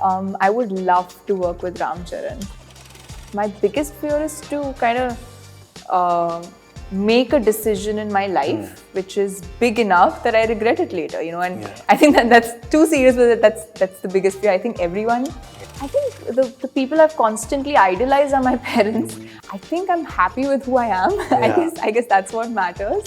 I would love to work with Ram Charan. My biggest fear is to kind of make a decision in my life which is big enough that I regret it later, and I think that's too serious with it. That's the biggest fear. I think I think the people I've constantly idolized are my parents. I think I'm happy with who I am. I guess that's what matters.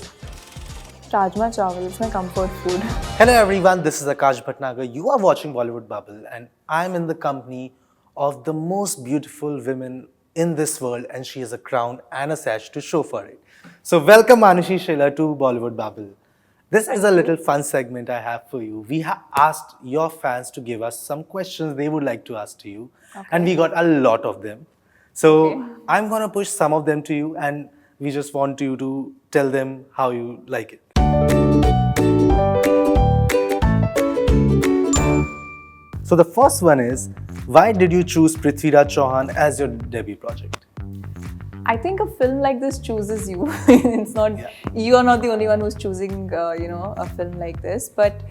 Rajma chawal is my comfort food. Hello everyone, this is Akash Bhatnagar. You are watching Bollywood Bubble and I'm in the company of the most beautiful women in this world, and she has a crown and a sash to show for it. So welcome Manushi Shelar to Bollywood Bubble. This is a little fun segment I have for you. We have asked your fans to give us some questions they would like to ask to you, and we got a lot of them. So I'm gonna push some of them to you, and we just want you to tell them how you like it. So the first one is, why did you choose Prithviraj Chauhan as your debut project? I think a film like this chooses you. It's not you are not the only one who's choosing, a film like this. But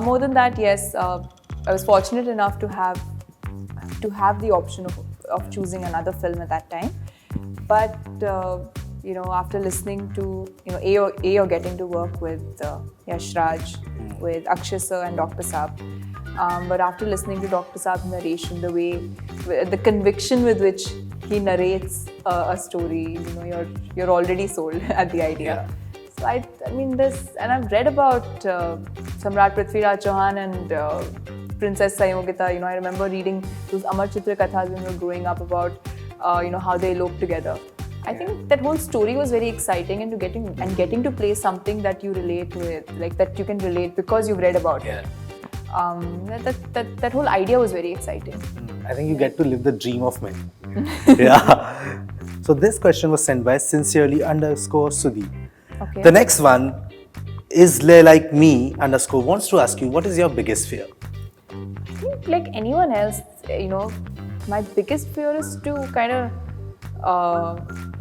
more than that, yes, I was fortunate enough to have the option of choosing another film at that time. But after listening to you're getting to work with Yash Raj, with Akshay sir and Dr. Saab. But after listening to Dr. Saab's narration, the conviction with which he narrates a story, you're already sold at the idea. So I mean this, and I've read about Samrat Prithviraj Chauhan and Princess Sayogita. I remember reading those Amar Chitra Kathas when we were growing up about how they eloped together. I think that whole story was very exciting, and getting to play something that you relate with, like that you can relate because you've read about it. That whole idea was very exciting. I think you get to live the dream of many. Yeah. So this question was sent by sincerely_Sudeep. Okay. The next one is like me _ wants to ask you, what is your biggest fear? I think like anyone else, my biggest fear is to kind of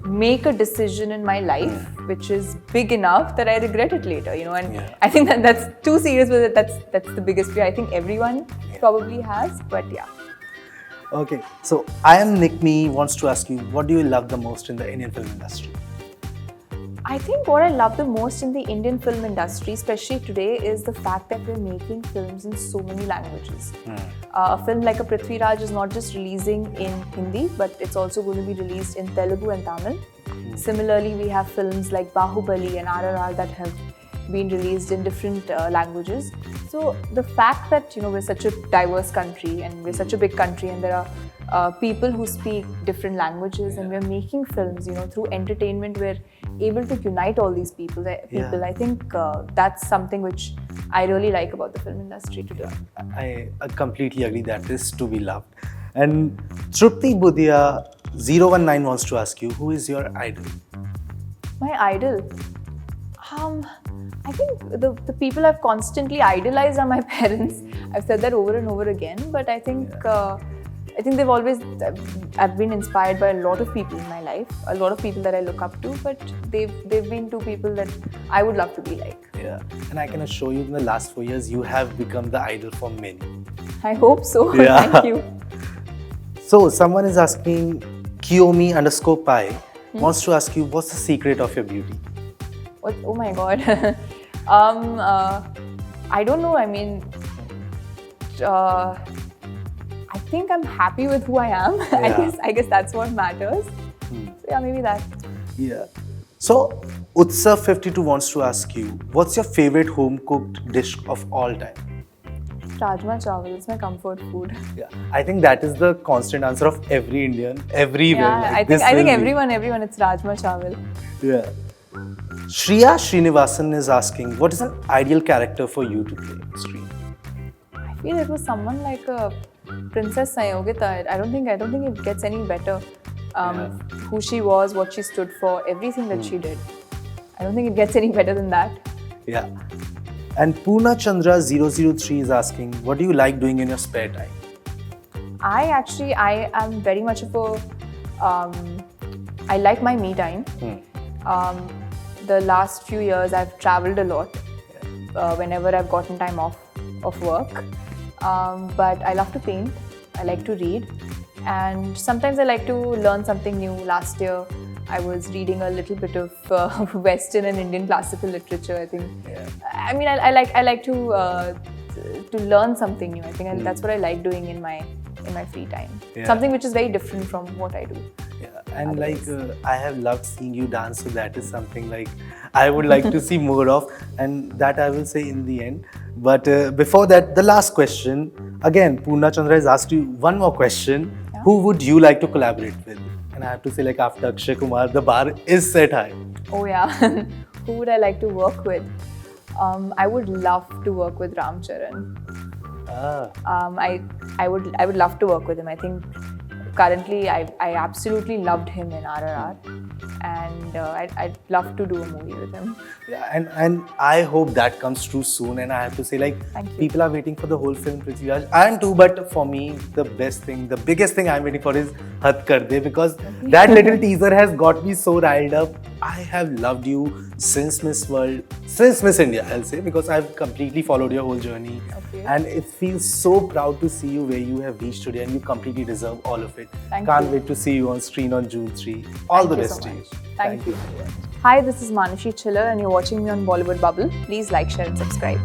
make a decision in my life which is big enough that I regret it later, and I think that's too serious with it. That's the biggest fear. I think everyone probably has, but yeah. Okay, so I am Nick Me wants to ask you, what do you love the most in the Indian film industry? I think what I love the most in the Indian film industry, especially today, is the fact that we're making films in so many languages. A film like a Prithviraj is not just releasing in Hindi, but it's also going to be released in Telugu and Tamil. Similarly, we have films like Bahubali and RRR that have been released in different languages. So the fact that we're such a diverse country and we're such a big country, and there are people who speak different languages, and we're making films, through entertainment, we're able to unite all these people. I think that's something which I really like about the film industry today. I completely agree, that is to be loved. And Trupti Budia 019 wants to ask you, who is your idol? My idol? I think the people I've constantly idolized are my parents. I've said that over and over again, but I think they've always, I've been inspired by a lot of people in my life, a lot of people that I look up to, but they've been two people that I would love to be like. Yeah, and I can assure you, in the last 4 years, you have become the idol for many. I hope so. Yeah. Thank you. So someone is asking, Kiyomi_Pi wants to ask you, what's the secret of your beauty? Oh my God. I don't know. I mean, I think I'm happy with who I am. I guess that's what matters. So yeah, maybe that. Yeah. So Utsav52 wants to ask you, what's your favorite home-cooked dish of all time? Rajma chawal is my comfort food. Yeah, I think that is the constant answer of every Indian, everywhere. Yeah, I think everyone, it's Rajma chawal. Yeah. Shriya Srinivasan is asking, what is an ideal character for you to play on screen? I feel it was someone like a Princess Sayogita. I don't think it gets any better. Who she was, what she stood for, everything that she did. I don't think it gets any better than that. Yeah. And Poorna Chandra 003 is asking, what do you like doing in your spare time? I am very much of I like my me time. The last few years I've traveled a lot whenever I've gotten time off of work. But I love to paint. I like to read, and sometimes I like to learn something new. Last year, I was reading a little bit of Western and Indian classical literature. I think. I mean, I like to learn something new. I think and that's what I like doing in my free time. Yeah. Something which is very different from what I do. Yeah, and like I have loved seeing you dance, so that is something like I would like to see more of, and that I will say in the end. But before that, the last question. Again, Poorna Chandra has asked you one more question. Yeah. Who would you like to collaborate with? And I have to say, like after Akshay Kumar, the bar is set high. Oh yeah, who would I like to work with? I would love to work with Ram Charan. I would love to work with him. I think currently I absolutely loved him in RRR, and I'd love to do a movie with him. Yeah, and I hope that comes true soon. And I have to say, like, Thank you. people are waiting for the whole film, Prithviraj. I am too, but for me, the biggest thing I'm waiting for is Had Kar De, because that little teaser has got me so riled up. I have loved you since Miss World, since Miss India, I'll say, because I've completely followed your whole journey. Okay. And it feels so proud to see you where you have reached today, and you completely deserve all of it. Thank Can't you. wait to see you on screen on June 3. All the Thank you best so to you. much. Thank you. very much. Hi, this is Manushi Chiller, and you're watching me on Bollywood Bubble. Please like, share, and subscribe.